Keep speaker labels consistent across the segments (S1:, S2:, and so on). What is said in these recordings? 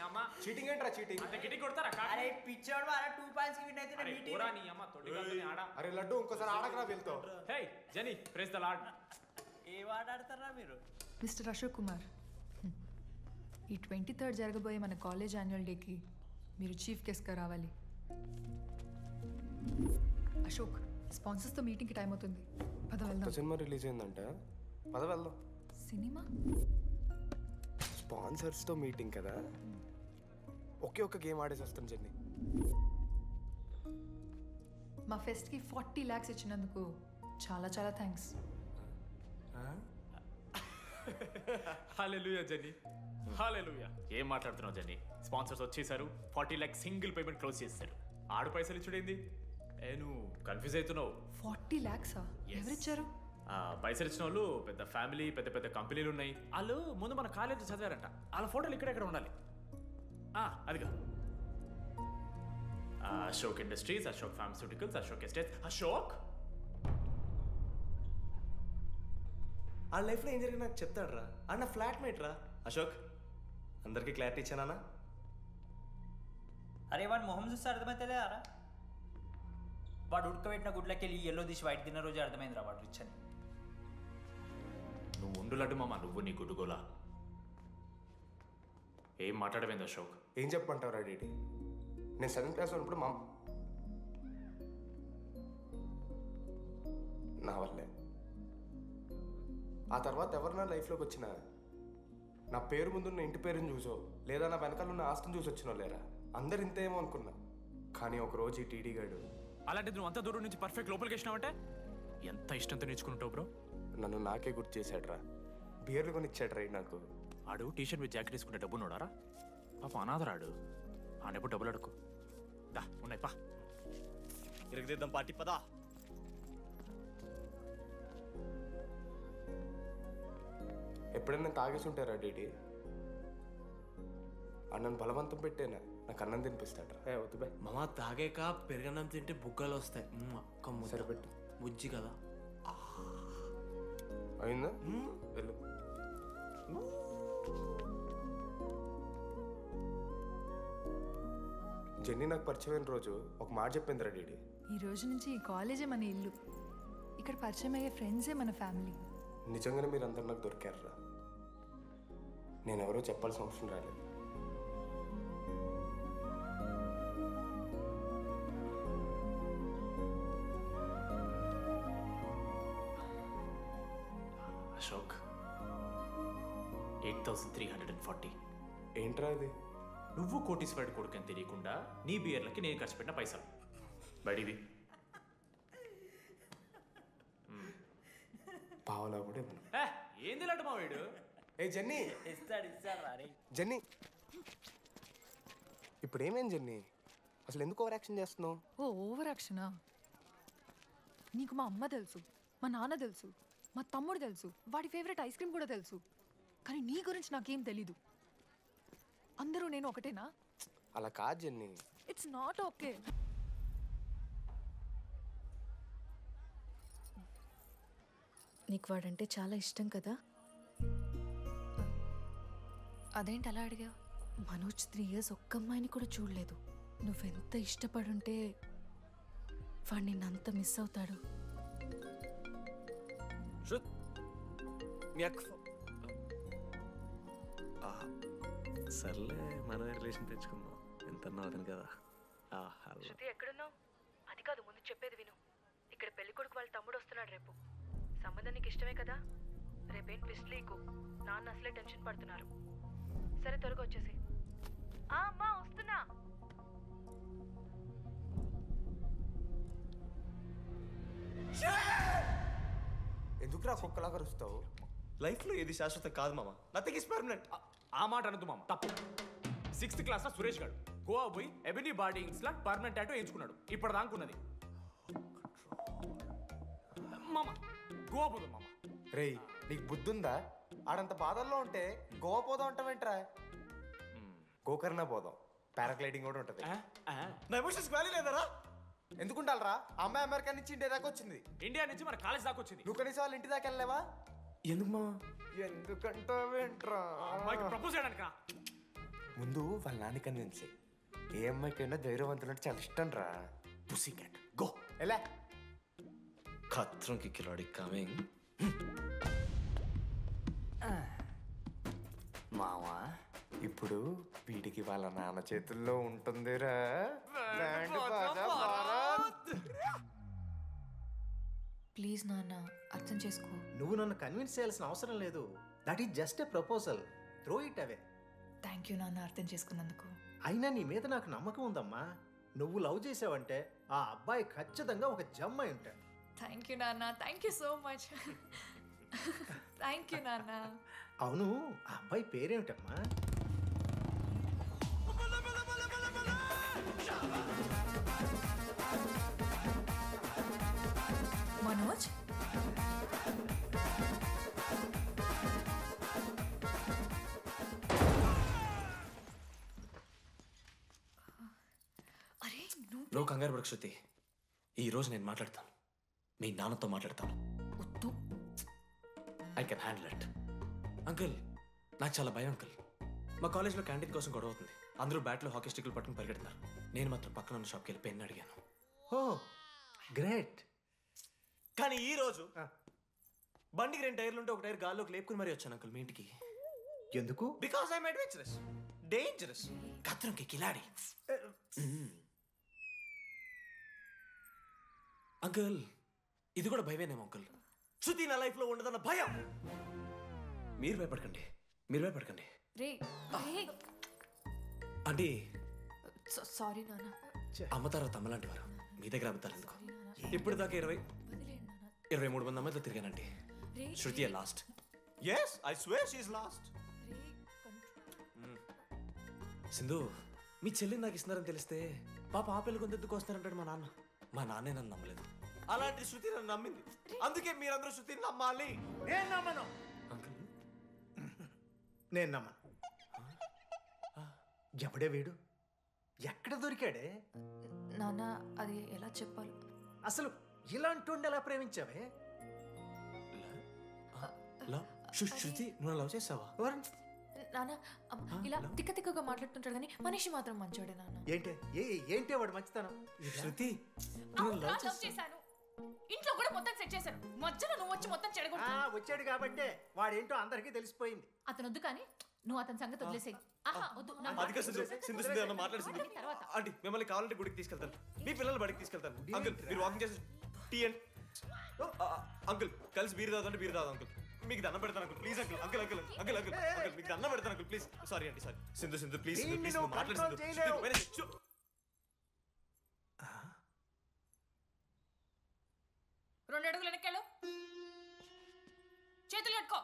S1: అమ్మ
S2: చీటింగ్ ఏంట్రా చీటింగ్?
S1: అంటే గిటి కొడతారా?
S3: అరే పిచ్చోడు అలా 2 పాయింట్స్ కి విన్ అయితే మీటింగ్.
S1: పోరా నీ అమ్మ తొడిగల్ని ఆడ.
S2: అరే లడ్డు ఇంకోసారి ఆడకరా వెళ్తావు.
S1: హే జెనీ ప్రెస్ ద లార్డ్.
S3: ఏ ఆడతారా మీరు?
S4: మిస్టర్ అశోక్ కుమార్, ఈ 23rd జరగబోయే మన కాలేజ్ యాన్యువల్ డేకి మీరు చీఫ్ గెస్ట్గా రావాలి. అశోక్, స్పాన్సర్స్తో మీటింగ్కి టైం అవుతుంది, పద వెళ్దాం.
S2: సినిమా రిలీజ్ అయిందంట, పద వెళ్దాం.
S4: సినిమా?
S2: స్పాన్సర్స్తో మీటింగ్ కదా, ఒకే ఒక్క గేమ్ ఆడేసి వస్తాం జెన్నీ.
S4: మా ఫెస్ట్కి 40 lakhs ఇచ్చినందుకు చాలా చాలా థ్యాంక్స్.
S1: హల్లెలూయా జెన్నీ, హల్లెలూయా. ఏం మాట్లాడుతున్నావు జెన్నీ? స్పాన్సర్స్ వచ్చేసారు, 40 lakhs సింగిల్ పేమెంట్ క్లోజ్ చేస్తారు. ఆడు పైసలు ఇచ్చుడేంది? నువ్వు కన్ఫ్యూజ్ అవుతున్నావు.
S4: 40 lakhs ఎవరిచ్చారు?
S1: పైసలు ఇచ్చిన వాళ్ళు పెద్ద ఫ్యామిలీ, పెద్ద పెద్ద కంపెనీలు ఉన్నాయి. వాళ్ళు ముందు మన కాలేజ్ చదివారంట. వాళ్ళ ఫోటోలు ఇక్కడెక్కడ ఉండాలి. అదిగా Ashok industries, Ashok pharmaceuticals, Ashok estates. Ashok
S5: ఆ లైఫ్లో ఏం జరిగింది నాకు చెప్తాడు రా. అన్న ఫ్లాట్ మేట్ రా అశోక్. అందరికీ క్లారిటీ ఇచ్చానా?
S3: అరే వాడు మొహం చూస్తే అర్థమైతే రా. వాడు ఉడకబెట్టిన గుడ్లకి వెళ్ళి ఎల్లో తీసి వైట్ తిన్న రోజు అర్థమైందిరా వాడు రిచ్ అని.
S1: నువ్వు ఉండులడ్డు మామ, నువ్వు నీ గుడ్డుగోలా. ఏం మాట్లాడమైంది అశోక్?
S2: ఏం చెప్పమంటావు డీటీ? నేను 7th క్లాస్ ఉన్నప్పుడు నా వల్లే. ఆ తర్వాత ఎవరు నా లైఫ్లోకి వచ్చినా నా పేరు ముందున్న ఇంటి పేరుని చూసో లేదా నా వెనకాల ఉన్న ఆస్తిని చూసి వచ్చినో లేరా, అందరు ఇంతేమో అనుకున్నా. కానీ ఒకరోజు ఈ టీడీ గాడు,
S1: అలాంటిది నువ్వు అంత దూరం నుంచి పర్ఫెక్ట్ లోపలికి వేసినావంటే ఎంత ఇష్టంతో నేర్చుకుంటావు బ్రో.
S2: నన్ను నాకే గుర్తు చేశాడు రా. బియర్లు కొని ఇచ్చాడు రా నాకు.
S1: ఆడు టీషర్ట్ మీద జాకెట్ వేసుకుంటే డబ్బు నోడారా? పాప అనాథరాడు. ఆడెప్పుడు డబ్బులు అడుకు. దా ఉన్నాయి పా,
S5: ఇరగదిద్దాం పార్టీ పదా.
S2: ఎప్పుడైనా తాగేసి ఉంటారా డీటీ? అన్నను బలవంతం పెట్టేనా నాకు అన్నం తినిపిస్తాడు. వద్దు బై
S5: మామ, తాగాక పెరగన్నం తింటే బుగ్గలు వస్తాయి.
S2: సరిపెట్టు.
S5: బుజ్జి కదా
S2: అయిందా? వెళ్ళు. జెన్నీ నాకు పరిచయమైన రోజు ఒక మాట చెప్పిందిరా డీడీ.
S4: ఈ రోజు నుంచి ఈ కాలేజే మన ఇల్లు, ఇక్కడ పరిచయం అయ్యే ఫ్రెండ్సే మన ఫ్యామిలీ.
S2: నిజంగానే మీరు అందరు నాకు దొరికారురా. నేను ఎవరో చెప్పాల్సిన అవసరం రాలేదు.
S1: అశోక్ 8,340.
S2: ఏంట్రా ఇది?
S1: నువ్వు కోటీశ్వరుడి కొడుకు అని తెలియకుండా నీ బియర్లకి నేను ఖర్చు పెట్టిన పైసలు బడివి.
S2: పావలా కూడా ఇవ్వను.
S1: ఏంది లాంటి మా వీడు?
S2: ఏ జెన్నీ,
S3: ఇస్తాడు రా.
S2: జెన్నీ ఇప్పుడు ఏమేం జెన్నీ? అసలు ఎందుకు ఓవర్ యాక్షన్ చేస్తున్నావు?
S4: ఓవర్ యాక్షనా? నీకు మా అమ్మ తెలుసు, మా నాన్న తెలుసు, మా తమ్ముడు తెలుసు, వాడి ఫేవరెట్ ఐస్ క్రీమ్ కూడా తెలుసు. కానీ నీ గురించి నాకేం తెలీదు. అందరూ నేను ఒకటేనా?
S2: అలా కాదు జెన్నీ.
S4: It's not okay.
S6: నీకు వాడంటే చాలా ఇష్టం కదా?
S4: అదేంటి అలా అడిగా?
S6: మనోజ్ 3 years ఒక్క అమ్మాయిని కూడా చూడలేదు. నువ్వెంత ఇష్టపడుంటే వాడు నిన్నంత మిస్ అవుతాడు.
S5: సర్లే, మనమే రిలేషన్ పెంచుకుందాం. ఎంత అవుతుంది కదా.
S7: శృతి ఎక్కడున్నావు? అది కాదు, ముందు చెప్పేది విను. ఇక్కడ పెళ్లి కొడుకు వాళ్ళ తమ్ముడు వస్తున్నాడు రేపు. సంబంధం నీకు ఇష్టమే కదా? రేపేం ట్విస్ట్ లీకు. నాన్న అసలే టెన్షన్ పడుతున్నారు. సరే త్వరగా వచ్చేసి. అమ్మా వస్తున్నా.
S2: ఎందుకురా కుక్కలాగా రుస్తావు?
S5: లైఫ్లో ఏది శాశ్వతం కాదు మామ. Nothing is permanent.
S1: ఆ మాట అనదు మామ, తప్పు. 6th క్లాస్ లో సురేష్ గారు గోవా పోయి ఎబినీ బాడీస్ లా పర్మనెంట్ టాటూ ఎంచుకున్నాడు. ఇప్పటిదాకున్నది మామ. గోవా పోదాం మామ.
S2: రేయ్, నీకు బుద్ధుందా? ఆడంత బాధల్లో ఉంటే గోవా పోదాం అంటావేంట్రా? గోకర్ణ పోదాం, పారాగ్లైడింగ్ కూడా ఉంటుంది.
S5: నా ఎమోషన్స్ వాల్యూ లేదరా?
S2: ఎందుకుంటారా? అమ్మాయి అమెరికా నుంచి ఇండియా దాకా వచ్చింది.
S1: ఇండియా నుంచి మన కాలేజ్ దాకా వచ్చింది.
S2: నువ్వు కనీసం వాళ్ళ ఇంటి దాకా వెళ్ళలేవా?
S5: ఎందుకు మామ?
S2: ఎందుకంటావేంట్రా?
S1: అమ్మాయికి ప్రపోజ్ చేయడానికి
S2: ముందు వాళ్ళ నాన్న కన్విన్స్ చెయ్యి. ఏ అమ్మాయికైనా ధైర్యవంతులు అంటే చాలా ఇష్టం రా.
S5: పుసి క్యాట్ గో.
S2: ఎలా
S5: ఖత్రం కి కిలాడి కమింగ్.
S2: మావా ఇప్పుడు వీడికి వాళ్ళ నాన్న చేతుల్లో ఉంటుందిరా. Band Baaja Bharat.
S6: ప్లీజ్ నాన్న అర్థం చేసుకో.
S8: నువ్వు నన్ను కన్విన్స్ చేయాల్సిన అవసరం లేదు. That is just a proposal. Throw it away.
S6: Thank you నాన్న అర్థం చేసుకున్నందుకు.
S8: అయినా నీ మీద నాకు నమ్మకం ఉందమ్మా. నువ్వు లవ్ చేసావంటే ఆ అబ్బాయి ఖచ్చితంగా ఒక జమ్మాయి ఉంటాడు.
S6: థ్యాంక్ యూ నాన్న. Thank you so much. Thank you నాన్న.
S8: అవును, ఆ అబ్బాయి పేరేమిటమ్మా?
S6: మనోజ్. అరే
S5: నువ్వు కంగారు పడకు శృతి. ఈ రోజు నేను మాట్లాడతాను. మీ నాన్నతో మాట్లాడతాను.
S6: వద్దు.
S5: I can handle it. Uncle నాకు చాలా భయం అంకుల్. మా కాలేజ్లో క్యాంటీన్ కోసం గొడవ అవుతుంది. అందరూ బ్యాట్లో హాకీ స్టిక్లు పట్టుకుని పరిగెడుతున్నారు. నేను మాత్రం పక్కన ఉన్న షాప్కి వెళ్ళి పెన్ అడిగాను.
S8: ఓ గ్రేట్.
S5: కానీ ఈ రోజు బండికి 2 టైర్లు ఉంటే ఒక టైర్ గాల్లోకి లేపుకుని మరీ వచ్చాను అంకుల్ మీ ఇంటికి.
S8: ఎందుకు?
S5: బికాస్ ఐఎమ్ అడ్వెంచరస్, డేంజరస్, కత్రంకి కిలాడి. అంకుల్ ఇది కూడా భయమేనేమో అంకుల్. శృతి నా లైఫ్ లో ఉండదన్న భయం. మీరు భయపడకండి, మీరు భయపడకండి.
S6: రే రే.
S5: అంటే
S6: సారీ నాన్న.
S5: అమ్మ తర్వాత అమ్మ లాంటి వారు. మీ దగ్గర అబద్ధాలు ఎందుకు? ఇప్పుడు దాకా 23 మంది అమ్మాయితో తిరిగానండి. Shruti lost. Yes I swear she is lost. Sindhu మీ చెల్లిని నాకు ఇస్తున్నారని తెలిస్తే పాప ఆ పిల్ల కొంత ఎందుకు వస్తారంటాడు మా నాన్న. మా నాన్నే నన్ను నమ్మలేదు. అలాంటి శృతి నన్ను నమ్మింది. అందుకే మీరందరూ శృతిని నమ్మాలి.
S8: నేను నమ్మను.
S5: అంకుల్
S8: నేను నమ్మను. ఎవడే వీడు? ఎక్కడ దొరికాడే?
S6: నాన్న అది ఎలా చెప్పాలి?
S8: అసలు ఇలాంటి ఎలా ప్రేమించావే?
S5: శృతి నువ్వు లవ్ చేసావా?
S6: నాన్న ఇలా తిక్క తిక్కగా మాట్లాడుతుంటాడు కానీ మనిషి మాత్రం మంచోడే నాన్న.
S8: ఏంటే వాడు మంచితనం?
S5: శృతి
S6: లవ్ చేశాను. ఇంట్లో కూడా మొత్తం సెట్ చేశాను. మధ్యలో నువ్వు వచ్చి మొత్తం చెడగొట్టావు.
S8: వచ్చాడు కాబట్టే వాడేంటో అందరికీ తెలిసిపోయింది.
S6: అతను వద్దు కానీ నువ్వు అతని సంగతి వదిలేసేయి. ఆహా వద్దు.
S5: అదిగా సింధు అన్న మాట్లాడి ఆంటీ మిమ్మల్ని కావాలంటే గుడికి తీసుకెళ్తాను. మీ పిల్లలు బడికి తీసుకెళ్తాను. అంకుల్ మీరు వాకింగ్ చేసి టీ అండ్ అంకుల్ కలిసి బీర్ తాగుతుంటే బీర్ తాగు అంకుల్. మీకు దండం పెడతాను uncle please uncle. Uncle uncle uncle uncle uncle మీకు దండం పెడతాను అంకుల్ ప్లీజ్. సారీ అండి సారీ. సింధు ప్లీజ్ ప్లీజ్ మాట్లాడి.
S6: 2 అడుగులు వెనక్కెళ్ళు. చేతులు కట్టుకో.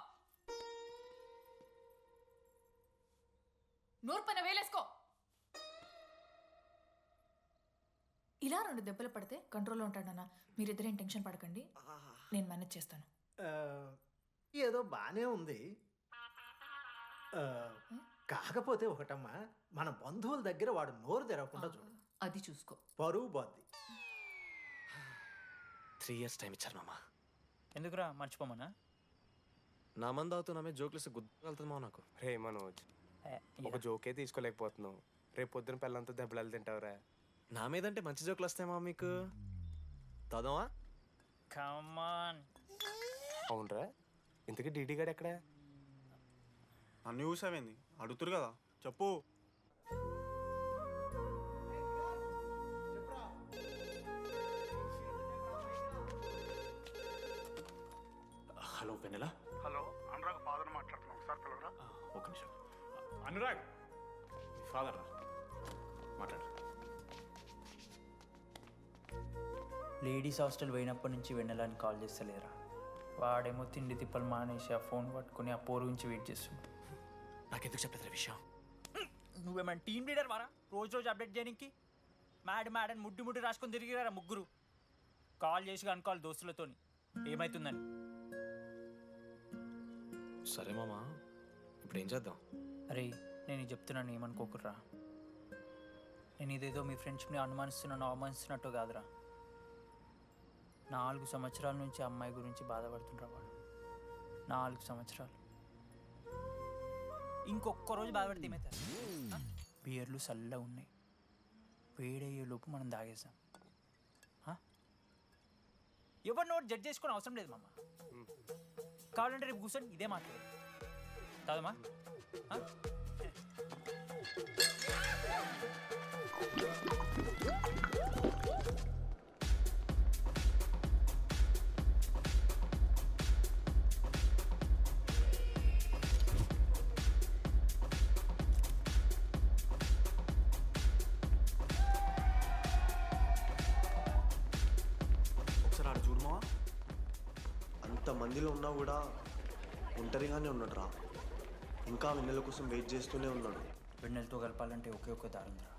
S6: నోరు పైన వేలేసుకో. ఇలా 2 దెబ్బలు పడితే కంట్రోల్లో ఉంటాడన్నా. మీరిద్దరేం టెన్షన్ పడకండి, నేను మేనేజ్ చేస్తాను.
S8: ఏదో బానే ఉంది. కాకపోతే ఒకటమ్మా, మన బంధువుల దగ్గర వాడు నోరు తెరవకుండా చూడు.
S6: అది చూసుకో.
S8: పరువు బాద్ది.
S5: 3 years టైం ఇచ్చారు మామ.
S3: ఎందుకురా మర్చిపోమన్నా?
S5: నా మంది అవుతూ నా మీద జోక్లు గుర్తుకెళ్తుంది మామ నాకు.
S2: రే మనోజ్, ఒక జోకే తీసుకోలేకపోతున్నావు. రేపు పొద్దున పిల్లలతో దెబ్బలు తింటావురా.
S5: నా మీదంటే మంచి జోకులు వస్తాయి మామ మీకు. తదమా
S3: కమాన్.
S2: అవునరా, ఇంతకీ డీడీ గాడు ఎక్కడా?
S9: నన్ను చూసావేంది? అడుగుతురు కదా, చెప్పు.
S5: హలో వెన్నెల.
S10: హలో, అనురాగ్ ఫాదర్ మాట్లాడుతున్నాం. ఒకసారి పిలవరా?
S5: ఒక నిమిషం.
S1: అనురాగ్ ఫాదర్ మాట్లాడు.
S3: లేడీస్ హాస్టల్ పోయినప్పటి నుంచి వెన్నెలని కాల్ చేస్తలేరా? వాడేమో తిండి తిప్పలు మానేసి ఆ ఫోన్ పట్టుకుని ఆ పోరు గురించి వెయిట్ చేస్తుండు.
S5: నాకెందుకు చెప్పలేదు విషయం?
S3: నువ్వేమైనా టీమ్ లీడర్ వారా రోజు రోజు అప్డేట్ చేయడానికి? మ్యాడ్ అని ముడ్డి రాసుకొని తిరిగిరారా ముగ్గురు. కాల్ చేసి కనుకోవాలి దోస్తులతోని ఏమవుతుందని.
S5: సరే మామ, ఇప్పుడు ఏం చేద్దాం?
S3: అరే నేను చెప్తున్నాను, ఏమనుకోకుర్రా. నేను ఇదేదో మీ ఫ్రెండ్షిప్ని అనుమానిస్తున్నాను అవమానిస్తున్నట్టు కాదురా. 4 సంవత్సరాల నుంచి అమ్మాయి గురించి బాధపడుతుండ్రా వాడు. 4 సంవత్సరాలు. ఇంకొక్క రోజు బాధపడితే ఏమవుతుంది? బియర్లు చల్లగా ఉన్నాయి, వేడయ్యే లోపు మనం తాగేసాం. ఎవరు నోట్ జడ్జ్ చేసుకుని అవసరం లేదు మామ. కావాలంటే రేపు కూర్చొని ఇదే మాట్లాడు కాదమ్మా.
S9: ఒకసారి ఆడ చూడమా.
S5: అంతమందిలో ఉన్నా కూడా ఒంటరిగానే ఉన్నాడు రా. ఇంకా వెన్నెల కోసం వెయిట్ చేస్తూనే ఉన్నాడు.
S3: వెన్నెలతో కలపాలంటే ఒకే ఒక్క దారి ఉందిరా.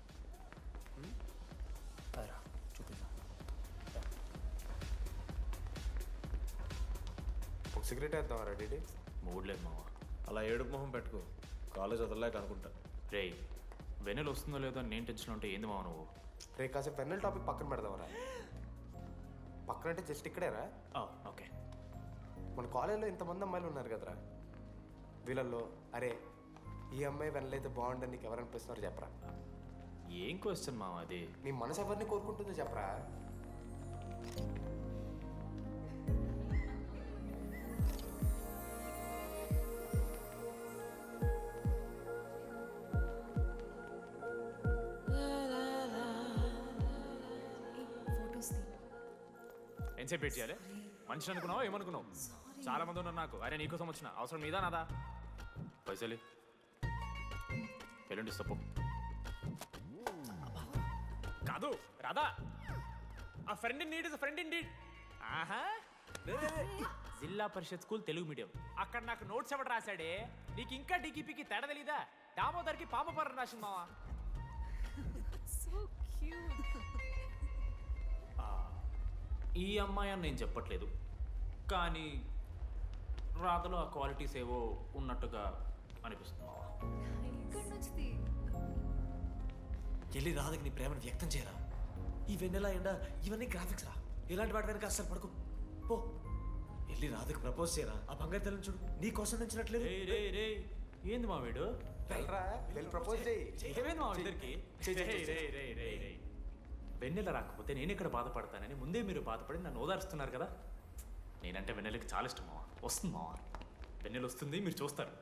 S3: అదరా చూపిద్దాం.
S2: ఒక సిగరెట్ వేద్దాం డీడీ.
S1: మూడ్ లేదు మావా.
S5: అలా ఏడుపు మొహం పెట్టుకో, కాలేజ్ వదలలేక అనుకుంటా.
S1: రే వెన్నెల వస్తుందో లేదో అని నేను టెన్షన్ ఉంటే ఏంది మావ నువ్వు?
S2: రే కాసేపు వెన్నెల టాపిక్ పక్కన పెడదాంరా. పక్కన అంటే జస్ట్ ఇక్కడేరా.
S1: ఓకే.
S2: మన కాలేజ్లో ఇంతమంది అమ్మాయిలు ఉన్నారు కదరా, వీళ్ళల్లో అరే ఈ అమ్మాయి వెనలైతే బాగుండని నీకు ఎవరనిపిస్తున్నారు చెప్పరా?
S1: ఏం క్వశ్చన్ మావ అది?
S2: నీ మనసు ఎవరిని కోరుకుంటుందో చెప్పరా?
S1: ఎంతసేపు వెయిట్ చేయాలి? మనిషిని అనుకున్నావా ఏమనుకున్నావు? చాలా మంది ఉన్నారు నాకు. అరే నీకోసం వచ్చిన అవసరం మీదా నాదా? పైసలి ఎల్లుండి తప్పు కాదు రాదా. ఆ friend in need is friend in need. ఆహా, జిల్లా పరిషత్ స్కూల్ తెలుగు మీడియం. అక్కడ నాకు నోట్స్ ఎవడు రాశాడే? నీకు ఇంకా డీకీపీకి తేడా తెలీదా? దామోదర్కి పామపరం రాసింది మావా. ఈ అమ్మాయి అని నేను చెప్పట్లేదు, కానీ రాతలో ఆ క్వాలిటీస్ ఏవో ఉన్నట్టుగా అనిపిస్తుంది మావా.
S5: వెళ్ళి రాధకి నీ ప్రేమను వ్యక్తం చేయరా. ఈ వెన్నెల ఎండ ఇవన్నీ గ్రాఫిక్స్ రా. ఇలాంటి వాటి వెనక అస్సలు పడుకో. పో వెళ్ళి రాధకి ప్రపోజ్ చేయరా. ఆ బంగారు తల్లిని చూడు, నీ కోసం నచ్చినట్లేదు.
S1: ఏంది మా వీడు?
S2: ప్రపోజ్ చేయి.
S1: ఏమైంది మా ఇద్దరికి? వెన్నెల రాకపోతే నేను ఇక్కడ బాధపడతానని ముందే మీరు బాధపడి నన్ను ఓదారుస్తున్నారు కదా. నేనంటే వెన్నెలకి చాలా ఇష్టం మావా. వస్తుంది మావా, వెన్నెల వస్తుంది, మీరు చూస్తారు.